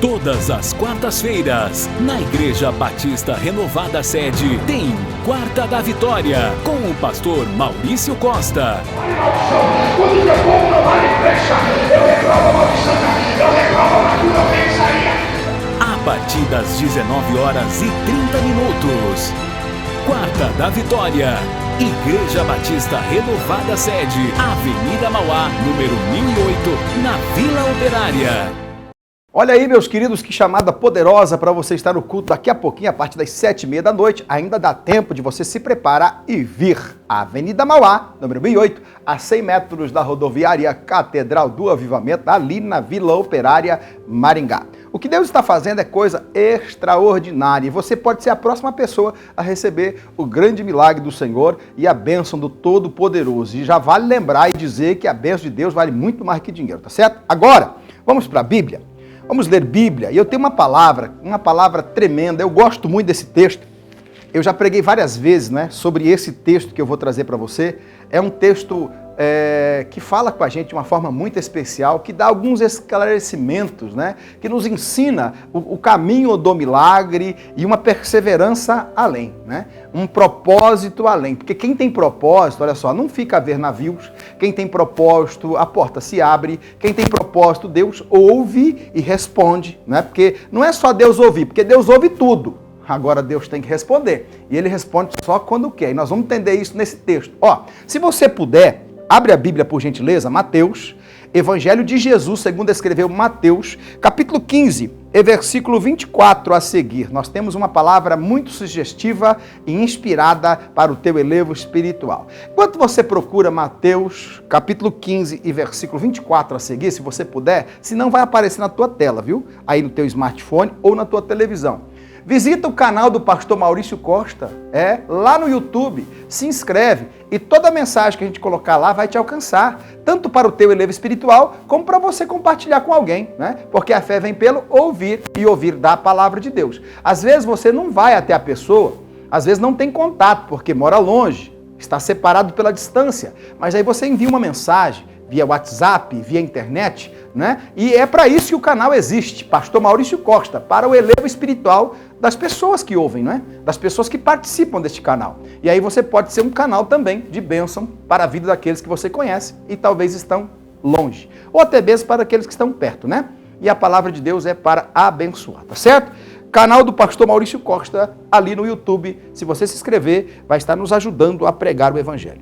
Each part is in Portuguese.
Todas as quartas-feiras, na Igreja Batista Renovada Sede, tem Quarta da Vitória, com o pastor Maurício Costa. Quando meu povo não vale brecha, eu reclamo a maldição, eu reclamo a cura, eu pensaria. A partir das 19h30. Quarta da Vitória, Igreja Batista Renovada Sede, Avenida Mauá, número 1008, na Vila Operária. Olha aí, meus queridos, que chamada poderosa para você estar no culto daqui a pouquinho, a partir das 19h30. Ainda dá tempo de você se preparar e vir à Avenida Mauá, número 1008, a 100 metros da rodoviária Catedral do Avivamento, ali na Vila Operária, Maringá. O que Deus está fazendo é coisa extraordinária e você pode ser a próxima pessoa a receber o grande milagre do Senhor e a bênção do Todo-Poderoso. E já vale lembrar e dizer que a bênção de Deus vale muito mais que dinheiro, tá certo? Agora, vamos para a Bíblia. Vamos ler Bíblia, e eu tenho uma palavra tremenda, eu gosto muito desse texto. Eu já preguei várias vezes, né, sobre esse texto que eu vou trazer para você. É um texto que fala com a gente de uma forma muito especial, que dá alguns esclarecimentos, né, que nos ensina o caminho do milagre e uma perseverança além, né, um propósito além. Porque quem tem propósito, olha só, não fica a ver navios. Quem tem propósito, a porta se abre. Quem tem propósito, Deus ouve e responde, né? Porque não é só Deus ouvir, porque Deus ouve tudo. Agora Deus tem que responder. E Ele responde só quando quer. E nós vamos entender isso nesse texto. Ó, se você puder, abre a Bíblia, por gentileza, Mateus, Evangelho de Jesus, segundo escreveu Mateus, capítulo 15, e versículo 24 a seguir. Nós temos uma palavra muito sugestiva e inspirada para o teu elevo espiritual. Enquanto você procura Mateus, capítulo 15 e versículo 24 a seguir, se você puder, senão vai aparecer na tua tela, viu? Aí no teu smartphone ou na tua televisão. Visita o canal do pastor Maurício Costa, lá no YouTube, se inscreve e toda mensagem que a gente colocar lá vai te alcançar, tanto para o teu elevo espiritual, como para você compartilhar com alguém, né? Porque a fé vem pelo ouvir e ouvir da palavra de Deus. Às vezes você não vai até a pessoa, às vezes não tem contato, porque mora longe, está separado pela distância, mas aí você envia uma mensagem, via WhatsApp, via internet, né? E é para isso que o canal existe, Pastor Maurício Costa, para o elevo espiritual das pessoas que ouvem, né? Das pessoas que participam deste canal. E aí você pode ser um canal também de bênção para a vida daqueles que você conhece e talvez estão longe, ou até mesmo para aqueles que estão perto, né? E a palavra de Deus é para abençoar, tá certo? Canal do pastor Maurício Costa, ali no YouTube, se você se inscrever, vai estar nos ajudando a pregar o Evangelho.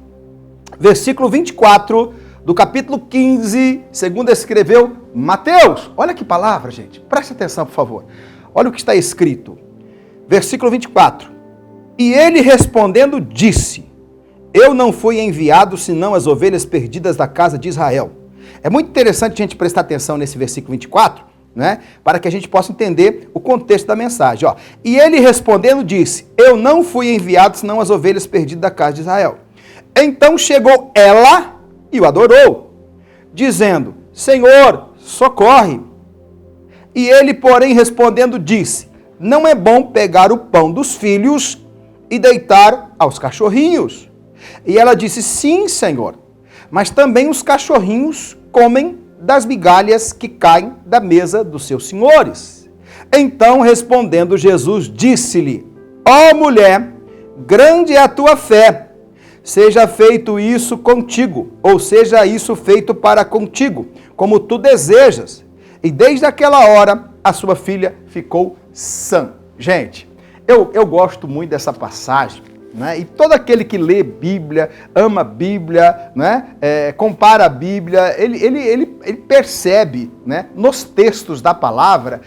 Versículo 24 do capítulo 15, segundo escreveu Mateus. Olha que palavra, gente. Preste atenção, por favor. Olha o que está escrito. Versículo 24. E ele respondendo disse: eu não fui enviado senão as ovelhas perdidas da casa de Israel. É muito interessante a gente prestar atenção nesse versículo 24, né? Para que a gente possa entender o contexto da mensagem. Ó. E ele respondendo disse: eu não fui enviado senão as ovelhas perdidas da casa de Israel. Então chegou ela e o adorou, dizendo: Senhor, socorre. E ele, porém, respondendo, disse: não é bom pegar o pão dos filhos e deitar aos cachorrinhos. E ela disse: sim, Senhor, mas também os cachorrinhos comem das migalhas que caem da mesa dos seus senhores. Então, respondendo Jesus, disse-lhe: ó mulher, grande é a tua fé. Seja feito isso contigo, ou seja isso feito para contigo, como tu desejas. E desde aquela hora, a sua filha ficou sã. Gente, eu gosto muito dessa passagem, né? E todo aquele que lê Bíblia, ama Bíblia, né? Compara a Bíblia, ele percebe, né? Nos textos da palavra,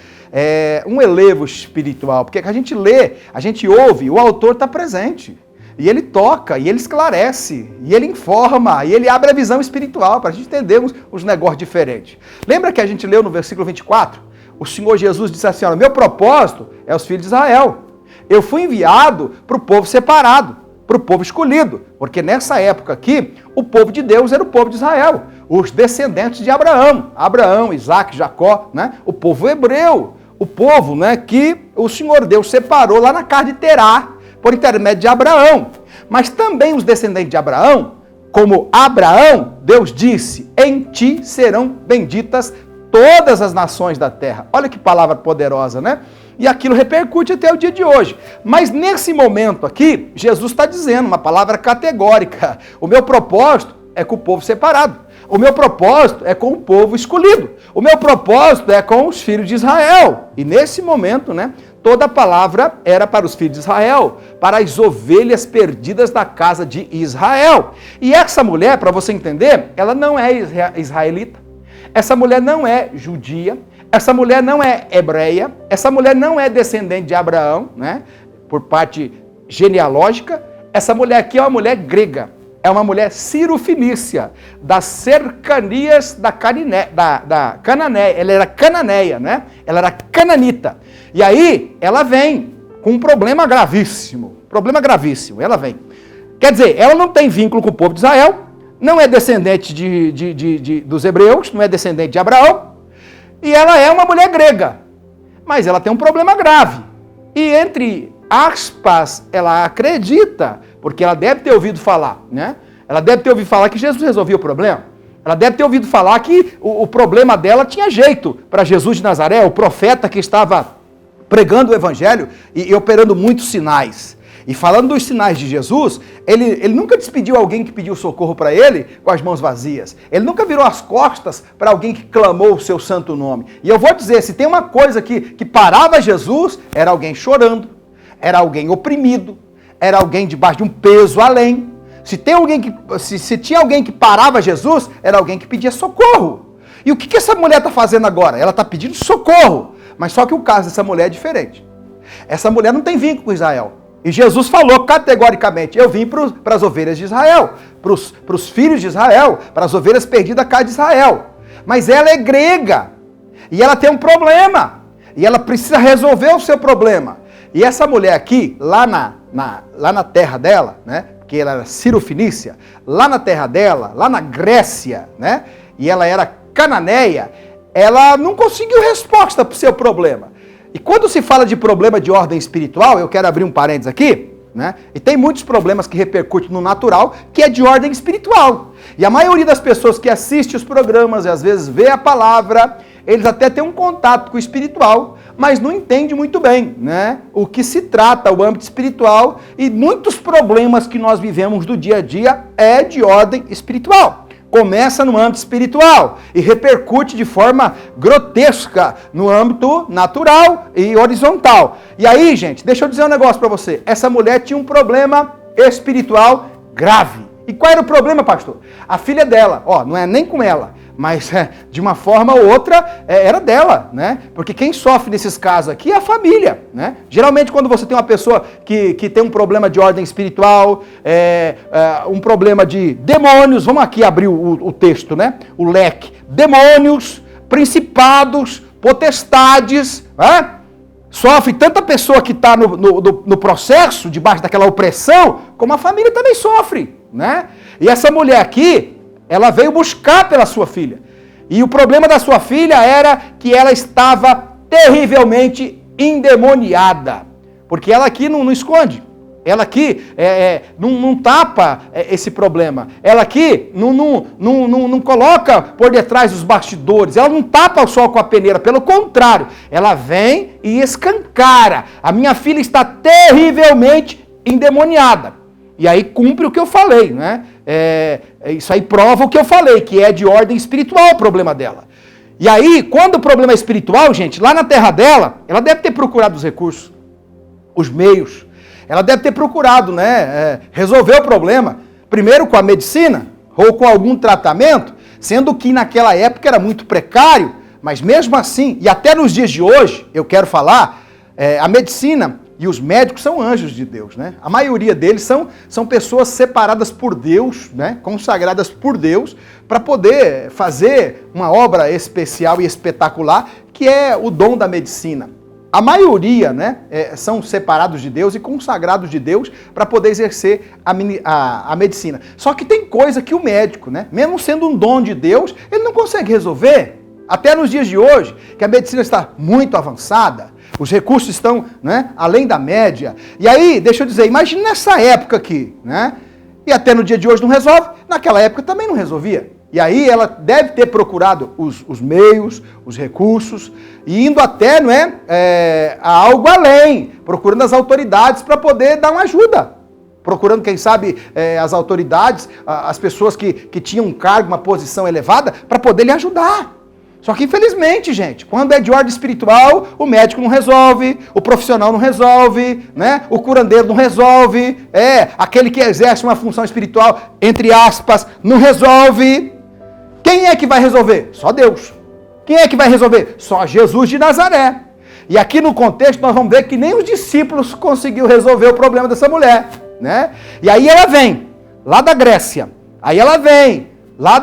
um elevo espiritual. Porque a gente lê, a gente ouve, o autor está presente. E ele toca, e ele esclarece, e ele informa, e ele abre a visão espiritual para a gente entender os negócios diferentes. Lembra que a gente leu no versículo 24? O Senhor Jesus disse assim: meu propósito é os filhos de Israel. Eu fui enviado para o povo separado, para o povo escolhido, porque nessa época aqui, o povo de Deus era o povo de Israel, os descendentes de Abraão, Isaac, Jacó, né? O povo hebreu, o povo, né, que o Senhor Deus separou lá na casa de Terá, por intermédio de Abraão. Mas também os descendentes de Abraão, como Abraão, Deus disse: em ti serão benditas todas as nações da terra. Olha que palavra poderosa, né? E aquilo repercute até o dia de hoje. Mas nesse momento aqui, Jesus está dizendo uma palavra categórica. O meu propósito é com o povo separado. O meu propósito é com o povo escolhido. O meu propósito é com os filhos de Israel. E nesse momento, né, toda a palavra era para os filhos de Israel, para as ovelhas perdidas da casa de Israel. E essa mulher, para você entender, ela não é israelita. Essa mulher não é judia. Essa mulher não é hebreia. Essa mulher não é descendente de Abraão, né, por parte genealógica. Essa mulher aqui é uma mulher grega. É uma mulher cirofenícia, das cercanias da Cananéia. Ela era cananeia, né? Ela era cananita. E aí, ela vem com um problema gravíssimo. Ela vem. Quer dizer, ela não tem vínculo com o povo de Israel, não é descendente dos hebreus, não é descendente de Abraão, e ela é uma mulher grega. Mas ela tem um problema grave. E entre aspas, ela acredita, porque ela deve ter ouvido falar, né? Ela deve ter ouvido falar que Jesus resolvia o problema. Ela deve ter ouvido falar que o problema dela tinha jeito para Jesus de Nazaré, o profeta que estava pregando o evangelho e operando muitos sinais. E falando dos sinais de Jesus, ele nunca despediu alguém que pediu socorro para ele com as mãos vazias. Ele nunca virou as costas para alguém que clamou o seu santo nome. E eu vou dizer, se tem uma coisa que parava Jesus, era alguém chorando, era alguém oprimido, era alguém debaixo de um peso além. Se tinha alguém que parava Jesus, era alguém que pedia socorro. E o que essa mulher está fazendo agora? Ela está pedindo socorro. Mas só que o caso dessa mulher é diferente. Essa mulher não tem vínculo com Israel. E Jesus falou categoricamente, eu vim para as ovelhas de Israel, para os filhos de Israel, para as ovelhas perdidas da casa de Israel. Mas ela é grega. E ela tem um problema. E ela precisa resolver o seu problema. E essa mulher aqui, lá na terra dela, né? Porque ela era cirofenícia, lá na terra dela, lá na Grécia, né? E ela era cananeia, ela não conseguiu resposta para o seu problema. E quando se fala de problema de ordem espiritual, eu quero abrir um parênteses aqui, né? E tem muitos problemas que repercutem no natural, que é de ordem espiritual. E a maioria das pessoas que assiste os programas e às vezes vê a palavra, eles até têm um contato com o espiritual, mas não entende muito bem, né? O que se trata, o âmbito espiritual, e muitos problemas que nós vivemos do dia a dia é de ordem espiritual. Começa no âmbito espiritual e repercute de forma grotesca no âmbito natural e horizontal. E aí, gente, deixa eu dizer um negócio para você. Essa mulher tinha um problema espiritual grave. E qual era o problema, pastor? A filha dela, não é nem com ela, mas de uma forma ou outra era dela, né? Porque quem sofre nesses casos aqui é a família, né? Geralmente quando você tem uma pessoa que tem um problema de ordem espiritual, um problema de demônios, vamos aqui abrir o texto, né? O leque. Demônios, principados, potestades, né? Sofre tanta pessoa que está no processo, debaixo daquela opressão, como a família também sofre, né? E essa mulher aqui, ela veio buscar pela sua filha. E o problema da sua filha era que ela estava terrivelmente endemoniada. Porque ela aqui não esconde. Ela aqui não tapa esse problema. Ela aqui não coloca por detrás dos bastidores. Ela não tapa o sol com a peneira. Pelo contrário, ela vem e escancara. A minha filha está terrivelmente endemoniada. E aí cumpre o que eu falei, né? Isso aí prova o que eu falei, que é de ordem espiritual o problema dela. E aí, quando o problema é espiritual, gente, lá na terra dela, ela deve ter procurado os recursos, os meios. Ela deve ter procurado, né, resolver o problema, primeiro com a medicina, ou com algum tratamento, sendo que naquela época era muito precário, mas mesmo assim, e até nos dias de hoje, eu quero falar, a medicina e os médicos são anjos de Deus, né? A maioria deles são pessoas separadas por Deus, né? Consagradas por Deus, para poder fazer uma obra especial e espetacular, que é o dom da medicina. A maioria, né, são separados de Deus e consagrados de Deus para poder exercer a medicina. Só que tem coisa que o médico, né, mesmo sendo um dom de Deus, ele não consegue resolver. Até nos dias de hoje, que a medicina está muito avançada, os recursos estão, né, além da média. E aí, deixa eu dizer, imagine nessa época aqui, né? E até no dia de hoje não resolve, naquela época também não resolvia. E aí ela deve ter procurado os meios, os recursos, e indo até, não é, a algo além, procurando as autoridades para poder dar uma ajuda. Procurando, quem sabe, as autoridades, as pessoas que tinham um cargo, uma posição elevada, para poder lhe ajudar. Só que, infelizmente, gente, quando é de ordem espiritual, o médico não resolve, o profissional não resolve, né? O curandeiro não resolve, aquele que exerce uma função espiritual, entre aspas, não resolve. Quem é que vai resolver? Só Deus. Quem é que vai resolver? Só Jesus de Nazaré. E aqui no contexto nós vamos ver que nem os discípulos conseguiu resolver o problema dessa mulher, né? E aí ela vem, lá da Grécia, aí ela vem, lá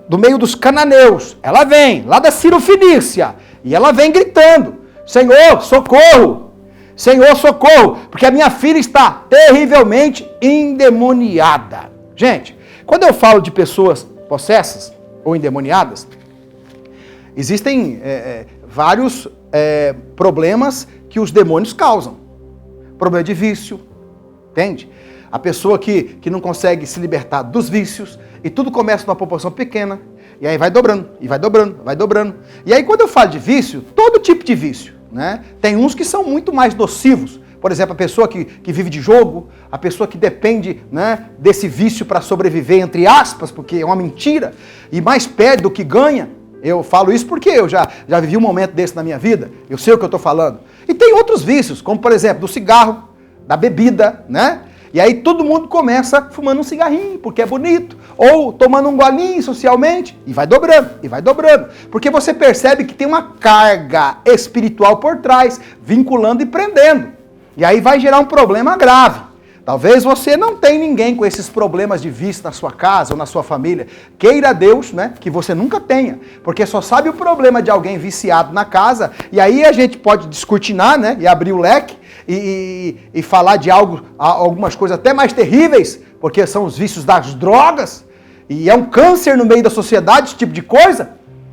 do meio dos cananeus, ela vem, lá da Cirofenícia, e ela vem gritando, Senhor, socorro! Senhor, socorro! Porque a minha filha está terrivelmente endemoniada. Gente, quando eu falo de pessoas possessas ou endemoniadas, existem vários problemas que os demônios causam. Problema de vício, entende? A pessoa que não consegue se libertar dos vícios, e tudo começa numa proporção pequena, e aí vai dobrando, e vai dobrando, vai dobrando. E aí quando eu falo de vício, todo tipo de vício, né? Tem uns que são muito mais nocivos. Por exemplo, a pessoa que vive de jogo, a pessoa que depende, né, desse vício para sobreviver, entre aspas, porque é uma mentira, e mais perde do que ganha. Eu falo isso porque eu já vivi um momento desse na minha vida, eu sei o que eu estou falando. E tem outros vícios, como por exemplo, do cigarro, da bebida, né? E aí todo mundo começa fumando um cigarrinho, porque é bonito, ou tomando um golinho socialmente, e vai dobrando, e vai dobrando. Porque você percebe que tem uma carga espiritual por trás, vinculando e prendendo. E aí vai gerar um problema grave. Talvez você não tenha ninguém com esses problemas de vício na sua casa ou na sua família. Queira Deus, né, que você nunca tenha. Porque só sabe o problema de alguém viciado na casa. E aí a gente pode descortinar, né, e abrir o leque e falar de algumas coisas até mais terríveis, porque são os vícios das drogas. E é um câncer no meio da sociedade, esse tipo de coisa.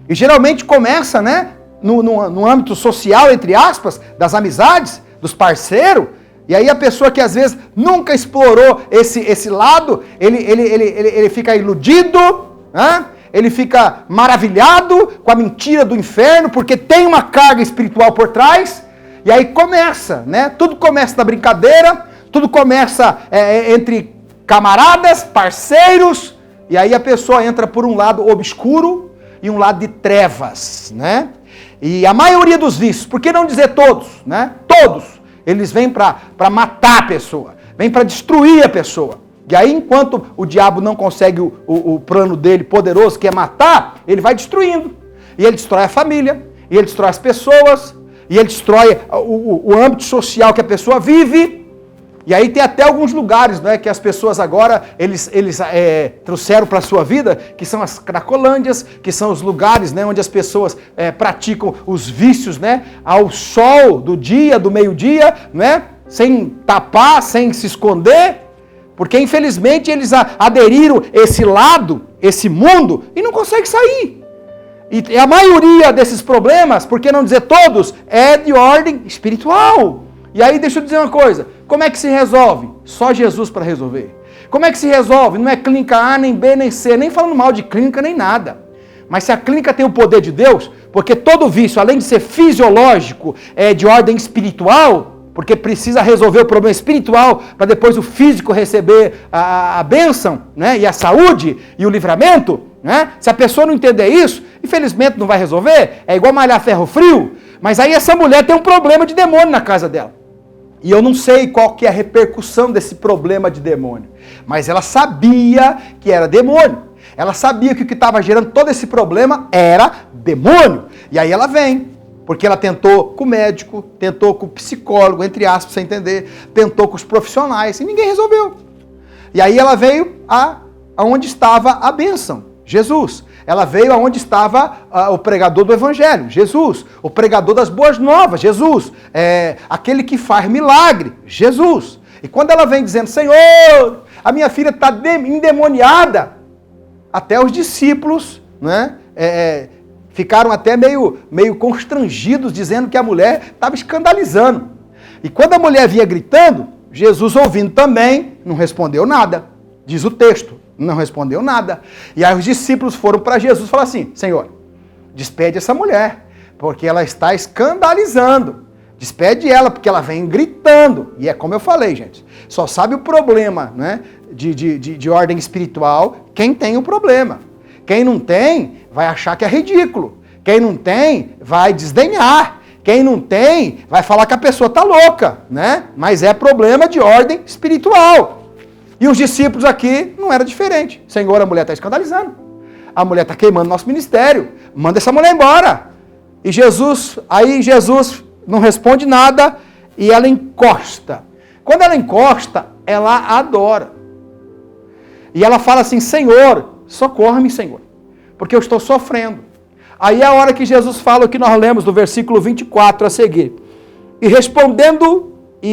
E geralmente começa, né, no âmbito social, entre aspas, das amizades, dos parceiros, e aí a pessoa que às vezes nunca explorou esse lado, ele fica iludido, né? Ele fica maravilhado com a mentira do inferno, porque tem uma carga espiritual por trás, e aí começa, né? Tudo começa na brincadeira, tudo começa entre camaradas, parceiros, e aí a pessoa entra por um lado obscuro e um lado de trevas, né? E a maioria dos vícios, por que não dizer todos, né? Todos, eles vêm para matar a pessoa, vêm para destruir a pessoa. E aí, enquanto o diabo não consegue o plano dele poderoso, que é matar, ele vai destruindo. E ele destrói a família, e ele destrói as pessoas, e ele destrói o âmbito social que a pessoa vive. E aí tem até alguns lugares, né, que as pessoas agora, eles trouxeram para a sua vida, que são as cracolândias, que são os lugares, né, onde as pessoas praticam os vícios, né, ao sol do dia, do meio-dia, né, sem tapar, sem se esconder, porque infelizmente eles aderiram esse lado, esse mundo, e não conseguem sair. E a maioria desses problemas, por que não dizer todos, é de ordem espiritual. E aí deixa eu dizer uma coisa, como é que se resolve? Só Jesus para resolver. Como é que se resolve? Não é clínica A, nem B, nem C, nem falando mal de clínica, nem nada. Mas se a clínica tem o poder de Deus, porque todo vício, além de ser fisiológico, é de ordem espiritual, porque precisa resolver o problema espiritual para depois o físico receber a bênção, né, e a saúde e o livramento, né? Se a pessoa não entender isso, infelizmente não vai resolver, é igual malhar ferro frio, mas aí essa mulher tem um problema de demônio na casa dela. E eu não sei qual que é a repercussão desse problema de demônio, mas ela sabia que era demônio. Ela sabia que o que estava gerando todo esse problema era demônio. E aí ela vem, porque ela tentou com o médico, tentou com o psicólogo, entre aspas, sem entender, tentou com os profissionais, e ninguém resolveu. E aí ela veio aonde estava a bênção, Jesus. Ela veio aonde estava o pregador do evangelho, Jesus. O pregador das boas novas, Jesus. Aquele que faz milagre, Jesus. E quando ela vem dizendo, Senhor, a minha filha está endemoniada, até os discípulos, né, ficaram até meio constrangidos, dizendo que a mulher estava escandalizando. E quando a mulher vinha gritando, Jesus, ouvindo também, não respondeu nada. Diz o texto, Não respondeu nada. E aí os discípulos foram para Jesus e falaram assim: Senhor, despede essa mulher, porque ela está escandalizando. Despede ela, porque ela vem gritando. E é como eu falei, gente, só sabe o problema, né, de ordem espiritual quem tem o problema. Quem não tem, vai achar que é ridículo. Quem não tem, vai desdenhar. Quem não tem, vai falar que a pessoa está louca, né? Mas é problema de ordem espiritual. E os discípulos aqui não era diferente. Senhor, a mulher está escandalizando. A mulher está queimando nosso ministério. Manda essa mulher embora. E Jesus não responde nada e ela encosta. Quando ela encosta, ela adora. E ela fala assim: Senhor, socorre-me, Senhor, porque eu estou sofrendo. Aí é a hora que Jesus fala o que nós lemos do versículo 24 a seguir. E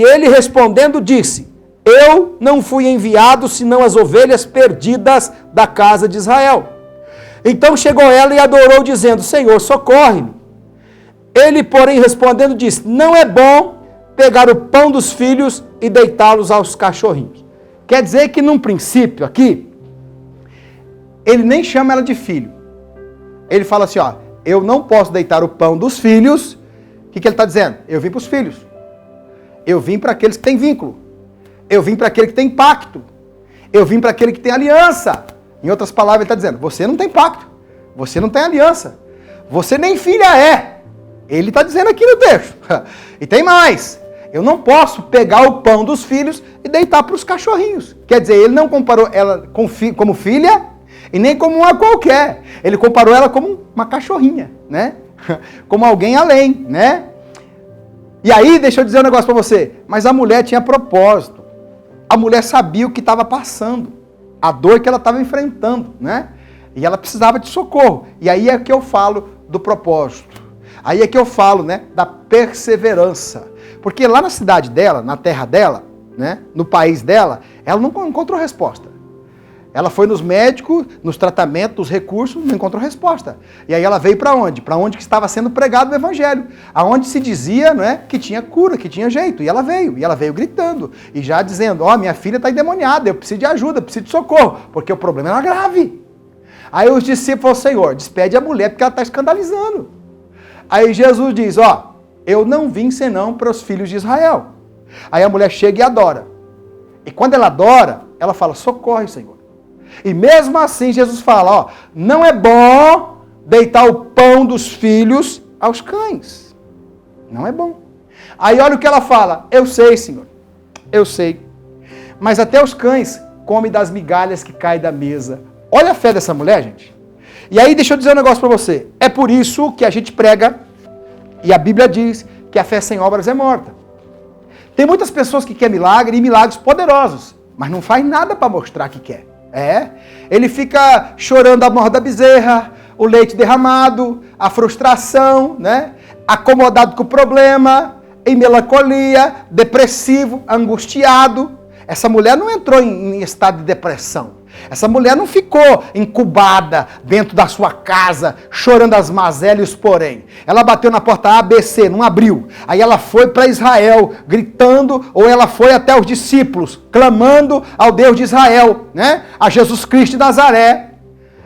ele respondendo disse: Eu não fui enviado senão as ovelhas perdidas da casa de Israel. Então chegou ela e adorou, dizendo: Senhor, socorre-me. Ele, porém, respondendo, disse: Não é bom pegar o pão dos filhos e deitá-los aos cachorrinhos. Quer dizer que, num princípio aqui, ele nem chama ela de filho. Ele fala assim: ó, eu não posso deitar o pão dos filhos. O que ele está dizendo? Eu vim para os filhos. Eu vim para aqueles que têm vínculo. Eu vim para aquele que tem pacto. Eu vim para aquele que tem aliança. Em outras palavras, ele está dizendo: você não tem pacto. Você não tem aliança. Você nem filha é. Ele está dizendo aqui no texto. E tem mais. Eu não posso pegar o pão dos filhos e deitar para os cachorrinhos. Quer dizer, ele não comparou ela como filha e nem como uma qualquer. Ele comparou ela como uma cachorrinha, né? Como alguém além, né? E aí, deixa eu dizer um negócio para você. Mas a mulher tinha propósito. A mulher sabia o que estava passando. A dor que ela estava enfrentando, né? E ela precisava de socorro. E aí é que eu falo do propósito. Aí é que eu falo, né, da perseverança. Porque lá na cidade dela, na terra dela, né, no país dela, ela não encontrou resposta. Ela foi nos médicos, nos tratamentos, nos recursos, não encontrou resposta. E aí ela veio para onde? Para onde que estava sendo pregado o evangelho. Aonde se dizia, né, que tinha cura, que tinha jeito. E ela veio gritando. E já dizendo: ó, minha filha está endemoniada, eu preciso de ajuda, eu preciso de socorro, porque o problema era grave. Aí os discípulos falaram: Senhor, despede a mulher porque ela está escandalizando. Aí Jesus diz: ó, eu não vim senão para os filhos de Israel. Aí a mulher chega e adora. E quando ela adora, ela fala: socorre, Senhor. E mesmo assim Jesus fala: ó, não é bom deitar o pão dos filhos aos cães. Não é bom. Aí olha o que ela fala: eu sei, Senhor, eu sei. Mas até os cães comem das migalhas que caem da mesa. Olha a fé dessa mulher, gente. E aí deixa eu dizer um negócio para você. É por isso que a gente prega, e a Bíblia diz que a fé sem obras é morta. Tem muitas pessoas que querem milagre e milagres poderosos, mas não faz nada para mostrar que quer. Ele fica chorando a morte da bezerra, o leite derramado, a frustração, né? Acomodado com o problema, em melancolia, depressivo, angustiado. Essa mulher não entrou em estado de depressão. Essa mulher não ficou incubada dentro da sua casa, chorando as mazelas e os porém. Ela bateu na porta ABC, não abriu. Aí ela foi para Israel, gritando, ou ela foi até os discípulos, clamando ao Deus de Israel, né? A Jesus Cristo de Nazaré.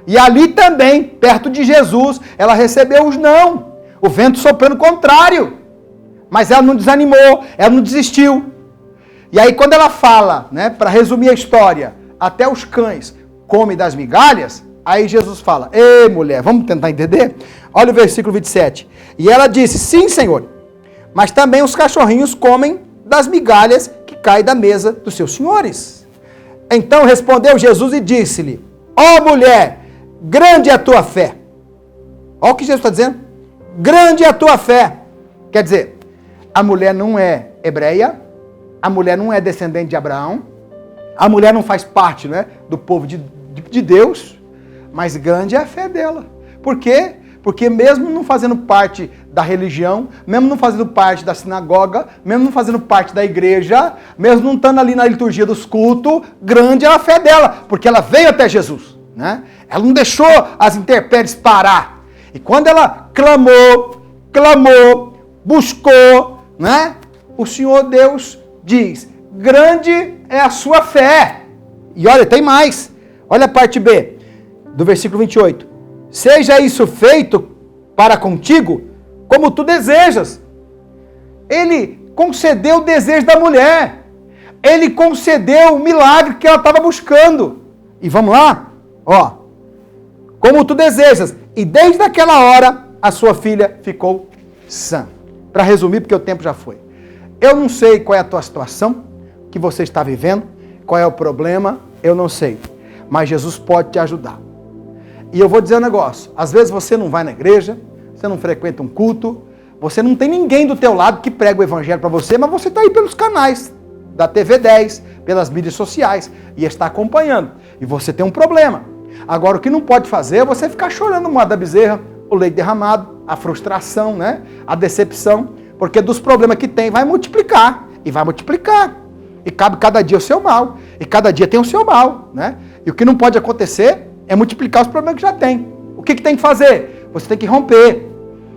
E ali também, perto de Jesus, ela recebeu os não. O vento soprando contrário. Mas ela não desanimou, ela não desistiu. E aí quando ela fala, né, para resumir a história, até os cães comem das migalhas, aí Jesus fala: ei, mulher, vamos tentar entender? Olha o versículo 27. E ela disse: sim, Senhor, mas também os cachorrinhos comem das migalhas que caem da mesa dos seus senhores. Então respondeu Jesus e disse-lhe: ó mulher, grande é a tua fé. Olha o que Jesus está dizendo. Grande é a tua fé. Quer dizer, a mulher não é hebreia, a mulher não é descendente de Abraão, a mulher não faz parte, né, do povo de Deus, mas grande é a fé dela. Por quê? Porque mesmo não fazendo parte da religião, mesmo não fazendo parte da sinagoga, mesmo não fazendo parte da igreja, mesmo não estando ali na liturgia dos cultos, grande é a fé dela, porque ela veio até Jesus, né? Ela não deixou as intempéries parar. E quando ela clamou, buscou, né? O Senhor Deus diz: grande é a sua fé. E olha, tem mais. Olha a parte B, do versículo 28. Seja isso feito para contigo, como tu desejas. Ele concedeu o desejo da mulher. Ele concedeu o milagre que ela estava buscando. E vamos lá? Ó. Como tu desejas. E desde aquela hora, a sua filha ficou sã. Para resumir, porque o tempo já foi. Eu não sei qual é a tua situação que você está vivendo, qual é o problema, eu não sei. Mas Jesus pode te ajudar. E eu vou dizer um negócio. Às vezes você não vai na igreja, você não frequenta um culto, você não tem ninguém do teu lado que prega o evangelho para você, mas você está aí pelos canais da TV 10, pelas mídias sociais, e está acompanhando. E você tem um problema. Agora, o que não pode fazer é você ficar chorando moeda da bezerra, o leite derramado, a frustração, né? A decepção, porque dos problemas que tem, vai multiplicar, e vai multiplicar. E cabe cada dia o seu mal, e cada dia tem o seu mal, né? E o que não pode acontecer é multiplicar os problemas que já tem. O que tem que fazer? Você tem que romper,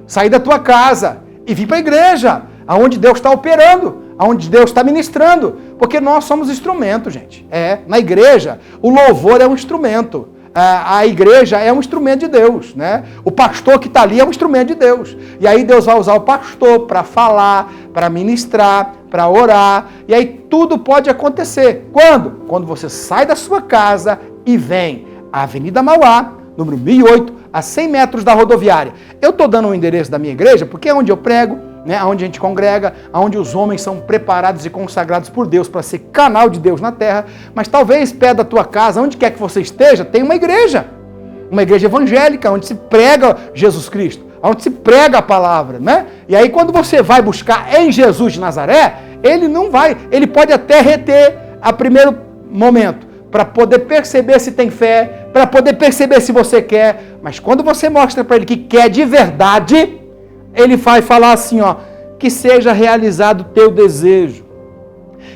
sair da tua casa e vir para a igreja, aonde Deus está operando, aonde Deus está ministrando, porque nós somos instrumento, gente. Na igreja, o louvor é um instrumento, a igreja é um instrumento de Deus, né? O pastor que está ali é um instrumento de Deus, e aí Deus vai usar o pastor para falar, para ministrar, para orar, e aí tudo pode acontecer. Quando? Quando você sai da sua casa e vem à Avenida Mauá, número 1008, a 100 metros da rodoviária. Eu estou dando o endereço da minha igreja, porque é onde eu prego, né, onde a gente congrega, onde os homens são preparados e consagrados por Deus para ser canal de Deus na terra, mas talvez perto da tua casa, onde quer que você esteja, tem uma igreja evangélica, onde se prega Jesus Cristo, onde se prega a palavra, né? E aí quando você vai buscar em Jesus de Nazaré, ele pode até reter a primeiro momento, para poder perceber se tem fé, para poder perceber se você quer, mas quando você mostra para ele que quer de verdade, ele vai falar assim, ó, que seja realizado o teu desejo,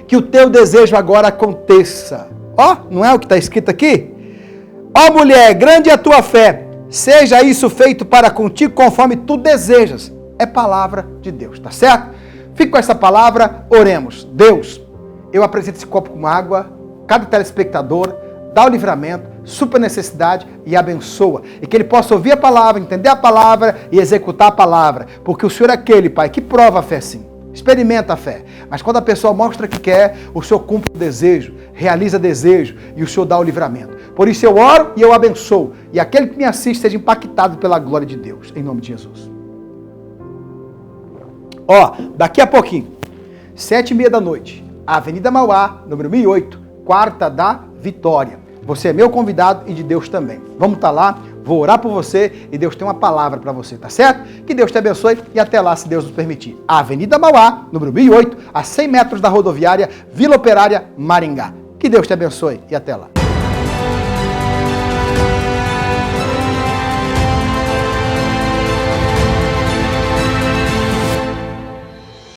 que o teu desejo agora aconteça. Ó, não é o que está escrito aqui? Ó mulher, grande é a tua fé, seja isso feito para contigo conforme tu desejas. É palavra de Deus, tá certo? Fique com essa palavra, oremos. Deus, eu apresento esse copo com água, cada telespectador, dá o livramento, supra a necessidade e abençoa. E que ele possa ouvir a palavra, entender a palavra e executar a palavra. Porque o Senhor é aquele, Pai, que prova a fé sim. Experimenta a fé. Mas quando a pessoa mostra que quer, o Senhor cumpre o desejo, realiza desejo e o Senhor dá o livramento. Por isso eu oro e eu abençoo. E aquele que me assiste seja impactado pela glória de Deus. Em nome de Jesus. Ó, daqui a pouquinho, 7h30 da noite, Avenida Mauá, número 1008, Quarta da Vitória. Você é meu convidado e de Deus também. Vamos estar lá, vou orar por você e Deus tem uma palavra para você, tá certo? Que Deus te abençoe e até lá, se Deus nos permitir. Avenida Mauá, número 1008, a 100 metros da rodoviária Vila Operária, Maringá. Que Deus te abençoe e até lá.